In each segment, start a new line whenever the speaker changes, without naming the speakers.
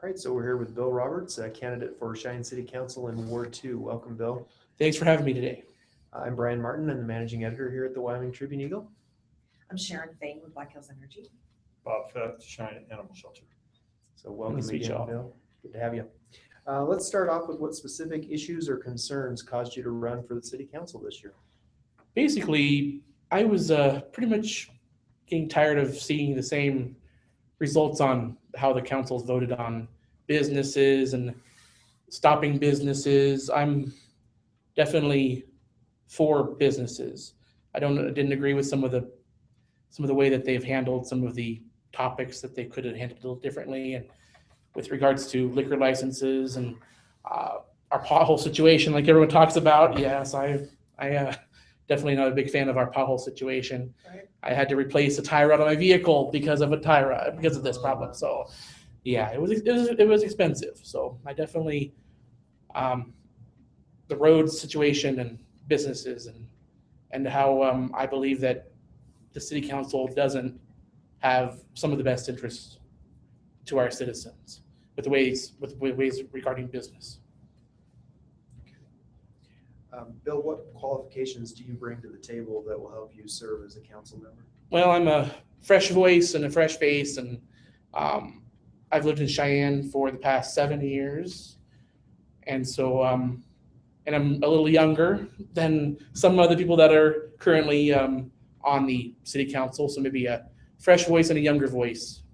All right, so we're here with Bill Roberts, a candidate for Cheyenne City Council in Ward 2. Welcome, Bill.
Thanks for having me today.
I'm Brian Martin. I'm the managing editor here at the Wyoming Tribune Eagle.
I'm Sharon Fain with Black Hills Energy.
Bob Fett, Cheyenne Animal Shelter.
So welcome
Nice to meet
again,
y'all.
Bill. Good to have you. Let's start off with what specific issues or concerns caused you to run for the city council this year.
Basically, I was pretty much getting tired of seeing the same results on how the council's voted on businesses and stopping businesses. I'm definitely for businesses. I didn't agree with some of the way that they've handled some of the topics that they could have handled a little differently, and with regards to liquor licenses and our pothole situation, like everyone talks about. Yes, I definitely not a big fan of our pothole situation.
Right.
I had to replace a tire out of my vehicle because of this problem. So yeah, it was expensive. So I definitely the road situation and businesses and how I believe that the city council doesn't have some of the best interests to our citizens with ways regarding business.
Bill, what qualifications do you bring to the table that will help you serve as a council member?
Well, I'm a fresh voice and a fresh face, and I've lived in Cheyenne for the past 7 years, and so and I'm a little younger than some other people that are currently on the city council. So maybe a fresh voice and a younger voice,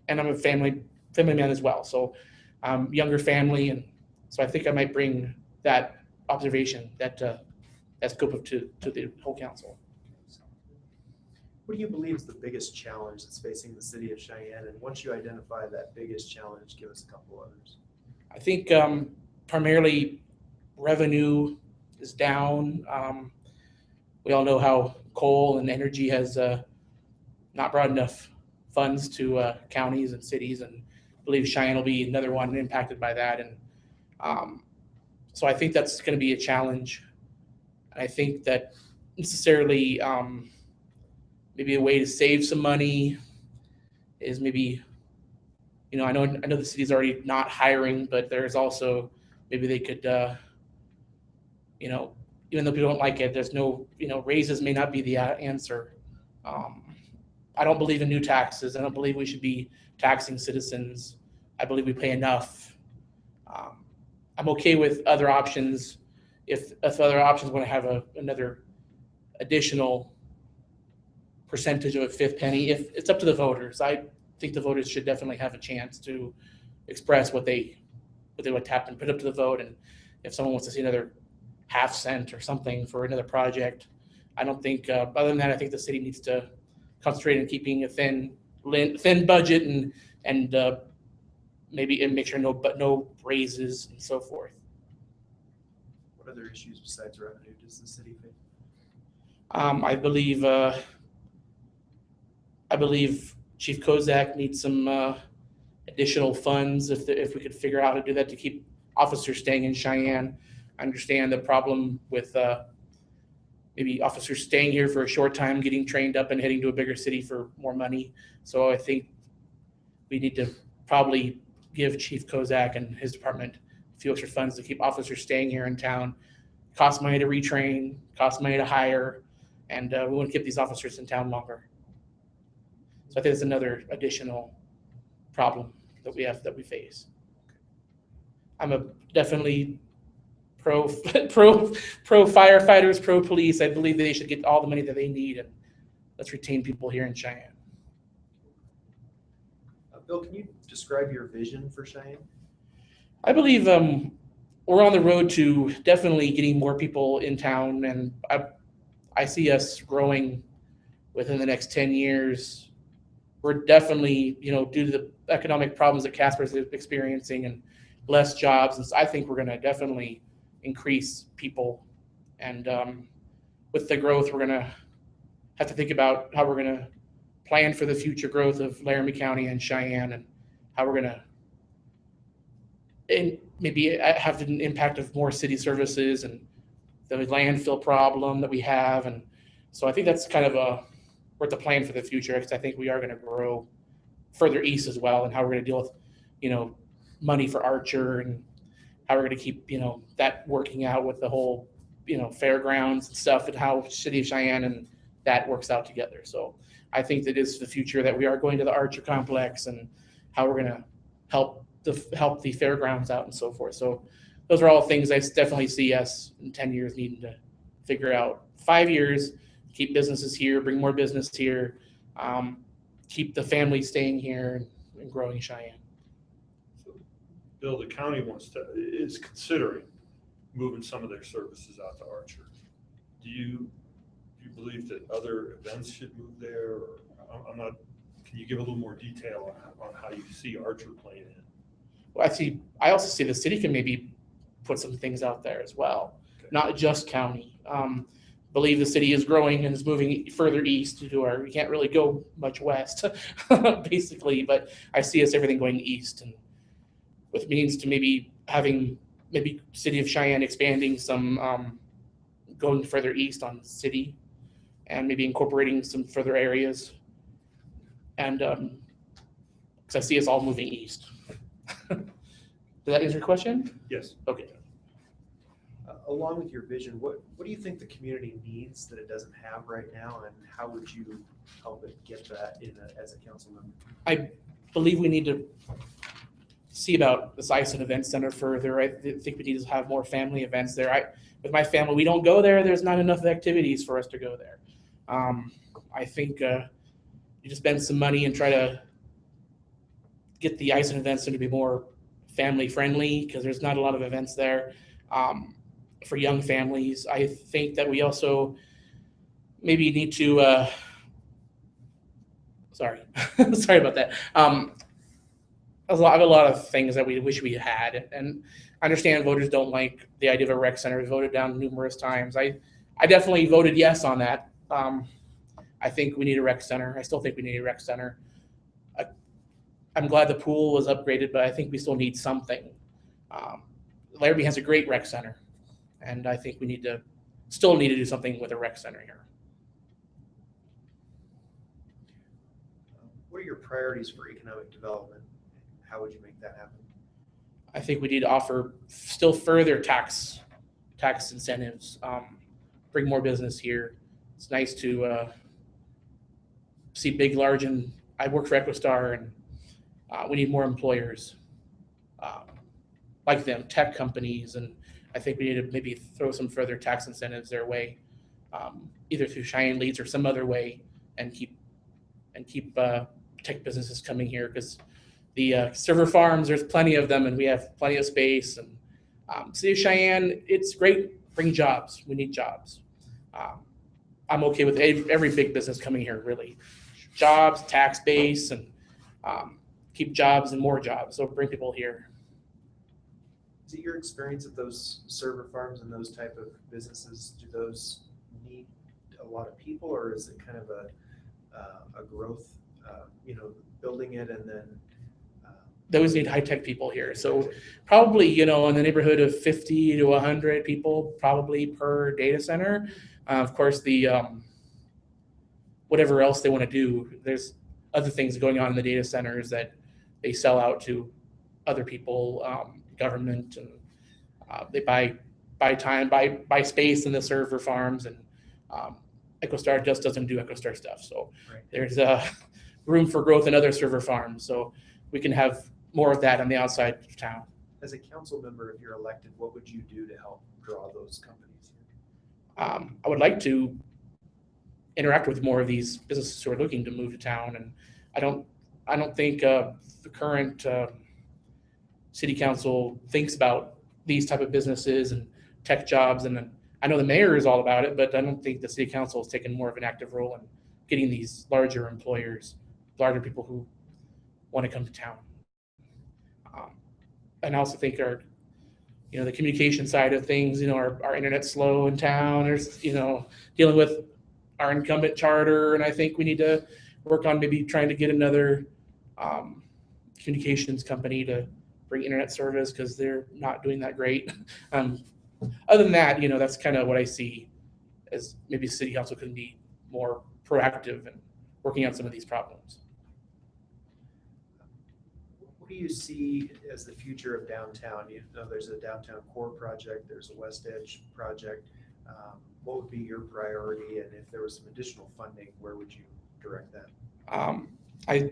and I'm a family man as well. So younger family, and so I think I might bring that observation, that scope to the whole council.
What do you believe is the biggest challenge that's facing the city of Cheyenne? And once you identify that biggest challenge, give us a couple others.
I think primarily revenue is down. We all know how coal and energy has not brought enough funds to counties and cities, and I believe Cheyenne will be another one impacted by that. And so I think that's going to be a challenge. I think that necessarily maybe a way to save some money is maybe, I know the city's already not hiring, but there's also maybe they could, even though people don't like it, there's no, raises may not be the answer. I don't believe in new taxes. I don't believe we should be taxing citizens. I believe we pay enough. I'm okay with other options if other options want to have another additional percentage of a fifth penny. If it's up to the voters, I think the voters should definitely have a chance to express what they would tap and put up to the vote. And if someone wants to see another half cent or something for another project, I don't think. Other than that, I think the city needs to concentrate on keeping a thin budget and maybe make sure no raises and so forth.
What other issues besides revenue does the city face?
I believe Chief Kozak needs some additional funds if we could figure out how to do that to keep officers staying in Cheyenne. I understand the problem with maybe officers staying here for a short time, getting trained up and heading to a bigger city for more money. So I think we need to probably give Chief Kozak and his department a few extra funds to keep officers staying here in town. Costs money to retrain, costs money to hire, and we want to keep these officers in town longer. So I think it's another additional problem that we face. I'm definitely pro firefighters, pro police. I believe they should get all the money that they need, and let's retain people here in Cheyenne.
Bill, can you describe your vision for Cheyenne?
I believe we're on the road to definitely getting more people in town, and I see us growing within the next 10 years. We're definitely, due to the economic problems that Casper's experiencing and less jobs, and so I think we're going to definitely increase people. And with the growth, we're going to have to think about how we're going to plan for the future growth of Laramie County and Cheyenne, and how we're going to maybe have an impact of more city services and the landfill problem that we have. And so I think that's kind of we're at the plan for the future, because I think we are going to grow further east as well, and how we're going to deal with money for Archer and how we're going to keep, that working out with the whole, fairgrounds and stuff, and how City of Cheyenne and that works out together. So I think that is the future, that we are going to the Archer complex and how we're going to help the fairgrounds out and so forth. So those are all things I definitely see us in 10 years needing to figure out. 5 years, keep businesses here, bring more business here, keep the family staying here and growing Cheyenne.
Bill, the county is considering moving some of their services out to Archer. Do you believe that other events should move there? Or can you give a little more detail on how you see Archer playing in?
Well, I also see the city can maybe put some things out there as well,
Okay.
not just county. Believe the city is growing and is moving further east to where we can't really go much west, basically. But I see everything going east, and with means to maybe having City of Cheyenne expanding some, going further east on city, and maybe incorporating some further areas. And because I see us all moving east. Does that answer your question?
Yes.
Okay.
Along with your vision, what do you think the community needs that it doesn't have right now, and how would you help it get that as a council member?
I believe we need to see about the Ice and Event Center further. I think we need to have more family events there. With my family, we don't go there. There's not enough activities for us to go there. I think you just spend some money and try to get the Ice and Event Center to be more family friendly, because there's not a lot of events there for young families. I think that we also maybe need to sorry about that. I have a lot of things that we wish we had, and I understand voters don't like the idea of a rec center. We voted down numerous times. I definitely voted yes on that. I think we need a rec center. I still think we need a rec center. I'm glad the pool was upgraded, but I think we still need something. Larrabee has a great rec center, and I think we still need to do something with a rec center here.
What are your priorities for economic development? How would you make that happen?
I think we need to offer still further tax incentives, bring more business here. It's nice to see big, large, and I work for EchoStar, and we need more employers like them, tech companies, and I think we need to maybe throw some further tax incentives their way, either through Cheyenne Leads or some other way, and keep tech businesses coming here, because the server farms, there's plenty of them, and we have plenty of space. And City of Cheyenne, it's great. Bring jobs. We need jobs. I'm okay with every big business coming here, really. Jobs, tax base, and keep jobs and more jobs. So bring people here.
Is it your experience that those server farms and those type of businesses, do those need a lot of people, or is it kind of a growth, building it and then?
Those need high-tech people here. So probably, in the neighborhood of 50 to 100 people probably per data center. Of course, the whatever else they want to do, there's other things going on in the data centers that they sell out to other people, government, and they buy time, buy space in the server farms, and EchoStar just doesn't do EchoStar stuff. So
Right.
There's room for growth in other server farms. So we can have more of that on the outside of town.
As a council member, if you're elected, what would you do to help draw those companies?
I would like to interact with more of these businesses who are looking to move to town, and I don't think the current city council thinks about these type of businesses and tech jobs. And I know the mayor is all about it, but I don't think the city council has taken more of an active role in getting these larger employers, larger people who want to come to town. And I also think the communication side of things, our internet's slow in town. There's, dealing with our incumbent charter, and I think we need to work on maybe trying to get another communications company to bring internet service, because they're not doing that great. Other than that, that's kind of what I see as maybe city council could be more proactive in working on some of these problems.
What do you see as the future of downtown? You know, there's a downtown core project, there's a West Edge project. What would be your priority, and if there was some additional funding, where would you direct that?
I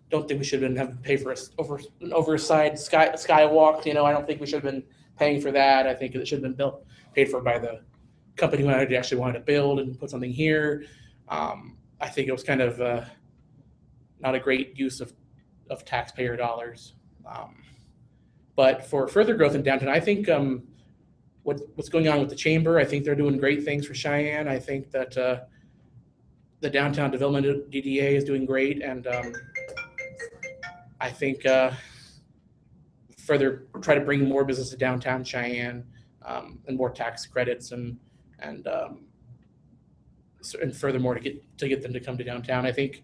don't think we should have been pay for an oversized skywalk. You know, I don't think we should have been paying for that. I think it should have been paid for by the company who actually wanted to build and put something here. I think it was kind of not a great use of taxpayer dollars. But for further growth in downtown, I think what's going on with the chamber, I think they're doing great things for Cheyenne. I think that the downtown development DDA is doing great, and I think further try to bring more business to downtown Cheyenne, and more tax credits and furthermore to get them to come to downtown. I think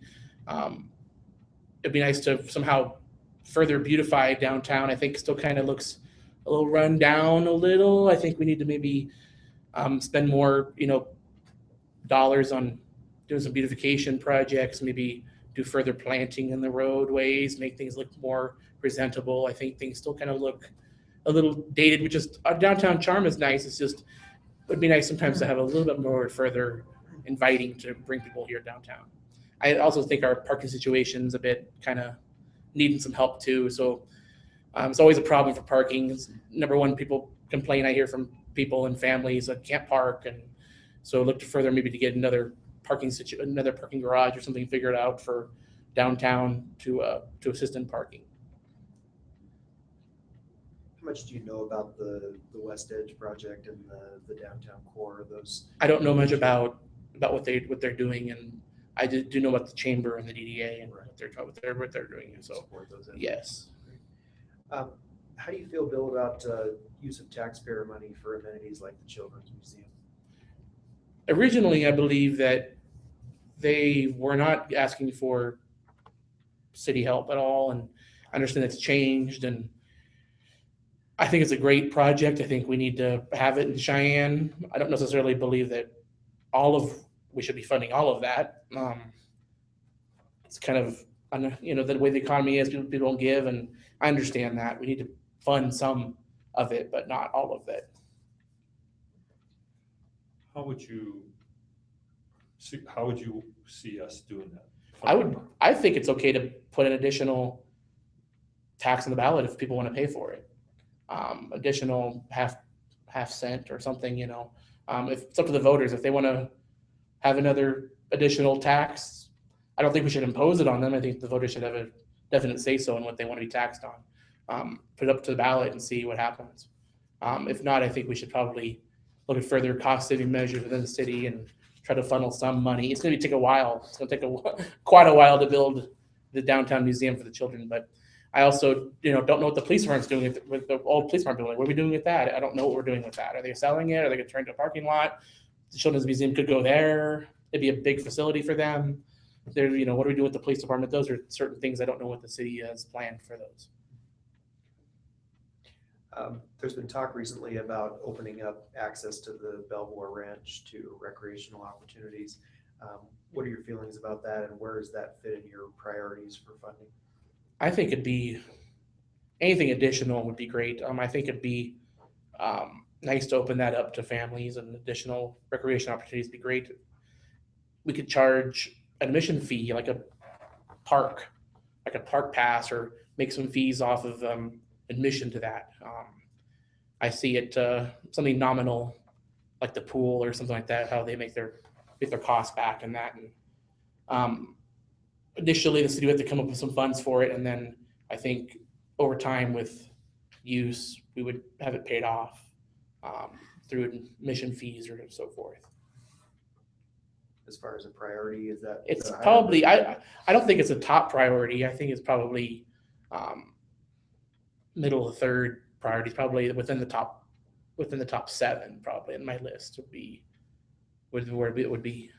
it'd be nice to somehow further beautify downtown. I think it still kind of looks a little run down a little. I think we need to maybe spend more, dollars on doing some beautification projects, maybe do further planting in the roadways, make things look more presentable. I think things still kind of look a little dated, which is downtown charm is nice. It's just, it would be nice sometimes to have a little bit more further inviting to bring people here downtown. I also think our parking situation's a bit kind of needing some help too. So it's always a problem for parking. It's number one, people complain. I hear from people and families that can't park, and so look to further maybe to get another parking garage or something figured out for downtown to assist in parking.
How much do you know about the West Edge project and the downtown core of those?
I don't know much about what they're doing, and I do know about the chamber and the DDA and what they're doing. And so
support those efforts.
Yes.
How do you feel, Bill, about use of taxpayer money for amenities like the Children's Museum?
Originally, I believe that they were not asking for city help at all, and I understand it's changed, and I think it's a great project. I think we need to have it in Cheyenne. I don't necessarily believe that we should be funding all of that. It's kind of, the way the economy is, people don't give, and I understand that. We need to fund some of it, but not all of it.
How would you see us doing that?
I think it's okay to put an additional tax on the ballot if people want to pay for it. Additional half cent or something, if it's up to the voters, if they want to have another additional tax, I don't think we should impose it on them. I think the voters should have a definite say so on what they want to be taxed on. Put it up to the ballot and see what happens. If not, I think we should probably look at further cost saving measures within the city and try to funnel some money. It's going to take a while. It's going to take quite a while to build the downtown museum for the children. But I also, don't know what the police department's doing with the old police department building. What are we doing with that? I don't know what we're doing with that. Are they selling it? Are they going to turn it into a parking lot? The Children's Museum could go there. It'd be a big facility for them. What do we do with the police department? Those are certain things I don't know what the city has planned for those.
There's been talk recently about opening up access to the Belvoir Ranch to recreational opportunities. What are your feelings about that, and where does that fit in your priorities for funding?
I think it'd be anything additional would be great. I think it'd be nice to open that up to families, and additional recreation opportunities would be great. We could charge admission fee like a park pass, or make some fees off of admission to that. I see it something nominal, like the pool or something like that, how they make their costs back and that. And initially, the city would have to come up with some funds for it, and then I think over time with use, we would have it paid off through admission fees or so forth.
As far as a priority, is that?
It's probably, I don't think it's a top priority. I think it's probably middle of third priorities, probably within the top 7, probably in my list would be where it would be.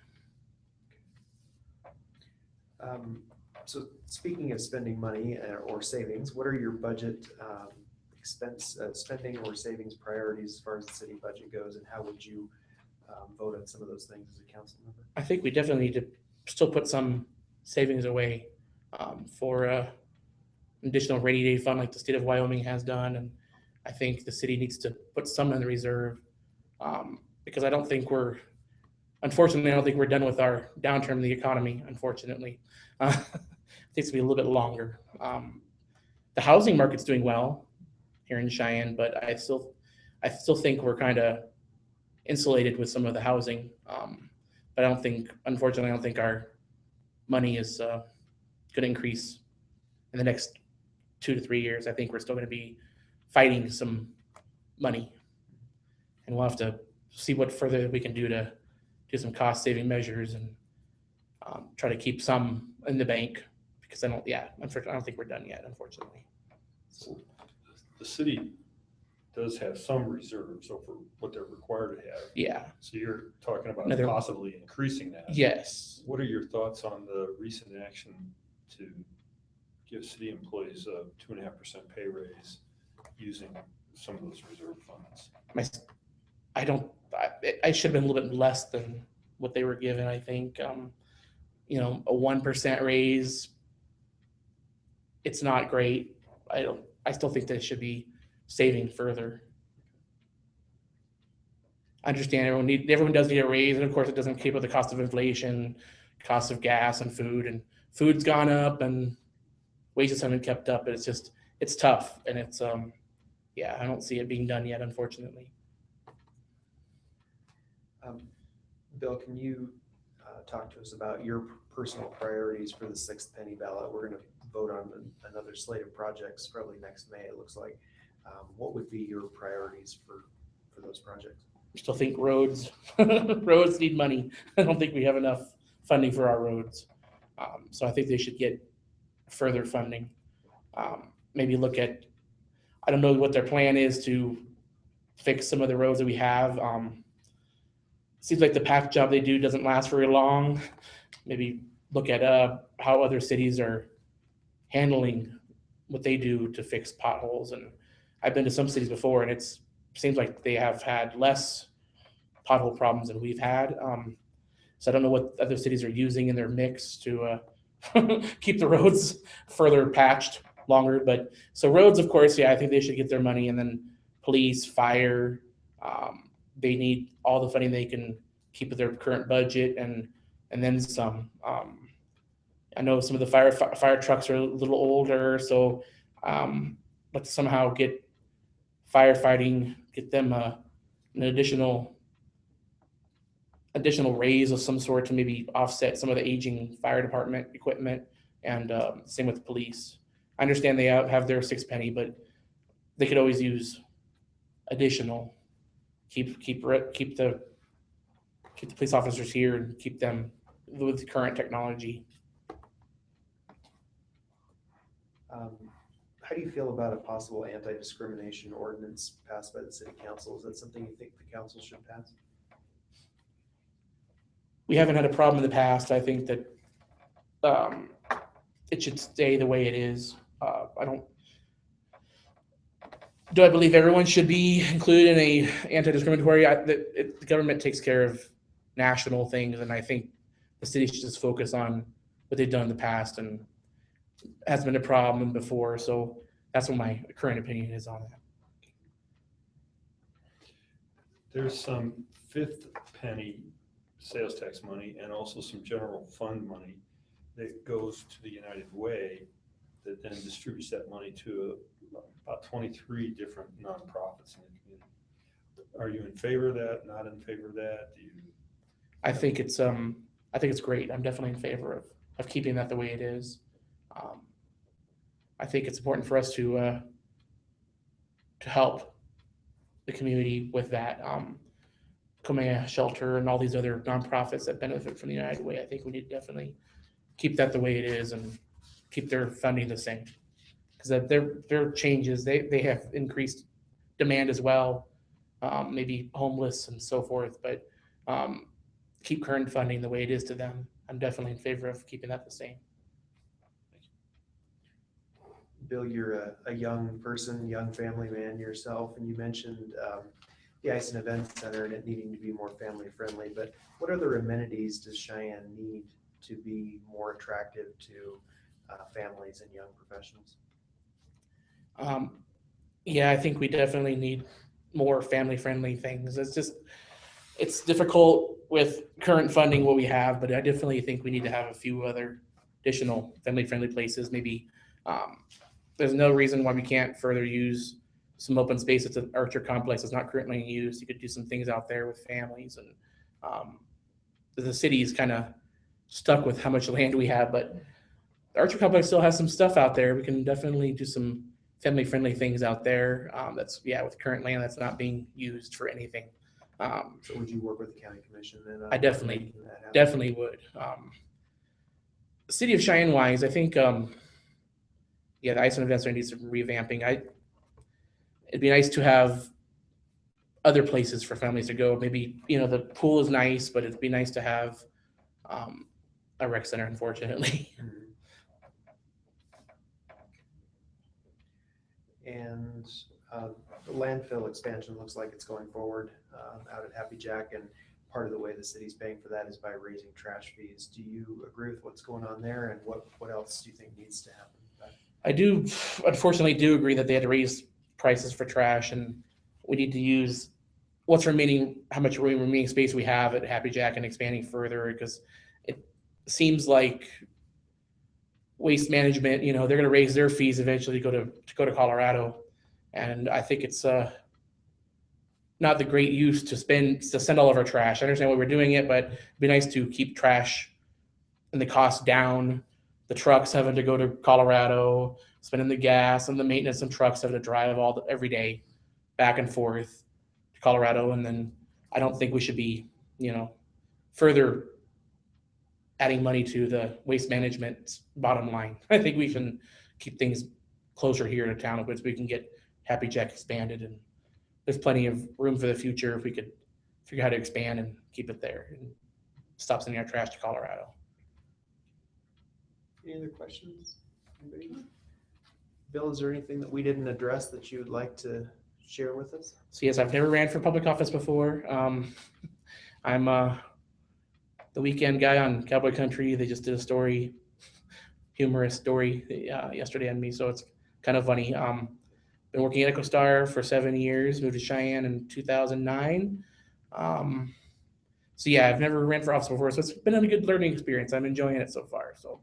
So speaking of spending money or savings, what are your budget expense spending or savings priorities as far as the city budget goes, and how would you vote on some of those things as a council member?
I think we definitely need to still put some savings away for additional rainy day fund like the state of Wyoming has done, and I think the city needs to put some in the reserve, because I don't think we're, unfortunately, I don't think we're done with our downturn in the economy, unfortunately. It needs to be a little bit longer. The housing market's doing well here in Cheyenne, but I still think we're kind of insulated with some of the housing. But I don't think, unfortunately, I don't think our money is going to increase in the next 2 to 3 years. I think we're still going to be fighting some money, and we'll have to see what further we can do to do some cost saving measures and try to keep some in the bank, because I don't think we're done yet, unfortunately.
So the city does have some reserves over what they're required to have.
Yeah.
So you're talking about
Another-
possibly increasing that.
Yes.
What are your thoughts on the recent action to give city employees a 2.5% pay raise using some of those reserve funds?
I should have been a little bit less than what they were given. I think, a 1% raise, it's not great. I still think they should be saving further. I understand everyone does need a raise, and of course it doesn't keep with the cost of inflation, cost of gas and food's gone up, and wages haven't kept up, but it's tough, and it's I don't see it being done yet, unfortunately.
Bill, can you talk to us about your personal priorities for the 6th penny ballot? We're going to vote on another slate of projects probably next May, it looks like. What would be your priorities for those projects?
I still think roads need money. I don't think we have enough funding for our roads. So I think they should get further funding. Maybe look at, I don't know what their plan is to fix some of the roads that we have. Seems like the patch job they do doesn't last very long. Maybe look at how other cities are handling what they do to fix potholes. And I've been to some cities before, and it seems like they have had less pothole problems than we've had. So I don't know what other cities are using in their mix to keep the roads further patched longer. But so roads, of course, I think they should get their money, and then police, fire, they need all the funding they can keep with their current budget, and then some. I know some of the fire trucks are a little older, so let's somehow get firefighting, get them an additional raise of some sort to maybe offset some of the aging fire department equipment, and same with the police. I understand they have their 6 penny, but they could always use additional. Keep the police officers here and keep them with the current technology.
How do you feel about a possible anti-discrimination ordinance passed by the city council? Is that something you think the council should pass?
We haven't had a problem in the past. I think that it should stay the way it is. Do I believe everyone should be included in a anti-discriminatory? The government takes care of national things, and I think the city should just focus on what they've done in the past, and hasn't been a problem before. So that's what my current opinion is on that.
There's some 5th penny sales tax money and also some general fund money that goes to the United Way that then distributes that money to about 23 different nonprofits in the community. Are you in favor of that? Not in favor of that?
I think it's great. I'm definitely in favor of keeping that the way it is. I think it's important for us to help the community with that. Kamehameha Shelter and all these other nonprofits that benefit from the United Way. I think we need to definitely keep that the way it is and keep their funding the same. Because their changes, they have increased demand as well, maybe homeless and so forth, but keep current funding the way it is to them. I'm definitely in favor of keeping that the same.
Bill, you're a young person, young family man yourself, and you mentioned the Ice and Event Center and it needing to be more family friendly, but what other amenities does Cheyenne need to be more attractive to families and young professionals?
Yeah, I think we definitely need more family-friendly things. It's difficult with current funding what we have, but I definitely think we need to have a few other additional family-friendly places. Maybe there's no reason why we can't further use some open space at the Archer complex that's not currently used. You could do some things out there with families, and the city is kind of stuck with how much land we have, but the Archer complex still has some stuff out there. We can definitely do some family-friendly things out there. That's with current land that's not being used for anything.
So would you work with the county commission then?
I definitely-
making that happen?
Definitely would. The city of Cheyenne wise, I think, the Iceland Event Center needs some revamping. It'd be nice to have other places for families to go. Maybe, the pool is nice, but it'd be nice to have a rec center, unfortunately.
Mhm. And the landfill expansion looks like it's going forward out at Happy Jack, and part of the way the city's paying for that is by raising trash fees. Do you agree with what's going on there, and what else do you think needs to happen?
I do, unfortunately, agree that they had to raise prices for trash, and we need to use what's remaining, how much remaining space we have at Happy Jack and expanding further, because it seems like waste management, they're going to raise their fees eventually to go to Colorado, and I think it's not the great use to send all of our trash. I understand why we're doing it, but it'd be nice to keep trash and the cost down. The trucks having to go to Colorado, spending the gas and the maintenance, and trucks having to drive every day back and forth to Colorado. And then I don't think we should be, further adding money to the waste management bottom line. I think we can keep things closer here to town, which we can get Happy Jack expanded, and there's plenty of room for the future if we could figure out how to expand and keep it there and stop sending our trash to Colorado.
Any other questions? Anybody? Bill, is there anything that we didn't address that you would like to share with us?
So yes, I've never ran for public office before. I'm the weekend guy on Cowboy Country. They just did a story, humorous story yesterday on me, so it's kind of funny. Been working at EchoStar for 7 years, moved to Cheyenne in 2009. So I've never ran for office before, so it's been a good learning experience. I'm enjoying it so far. So,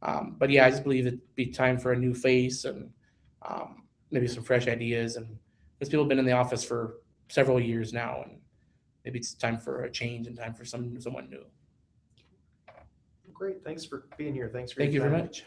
but I just believe it'd be time for a new face and maybe some fresh ideas. And these people have been in the office for several years now, and maybe it's time for a change and time for someone new.
Great, thanks for being here. Thanks for
Thank you
your
very
time.
much.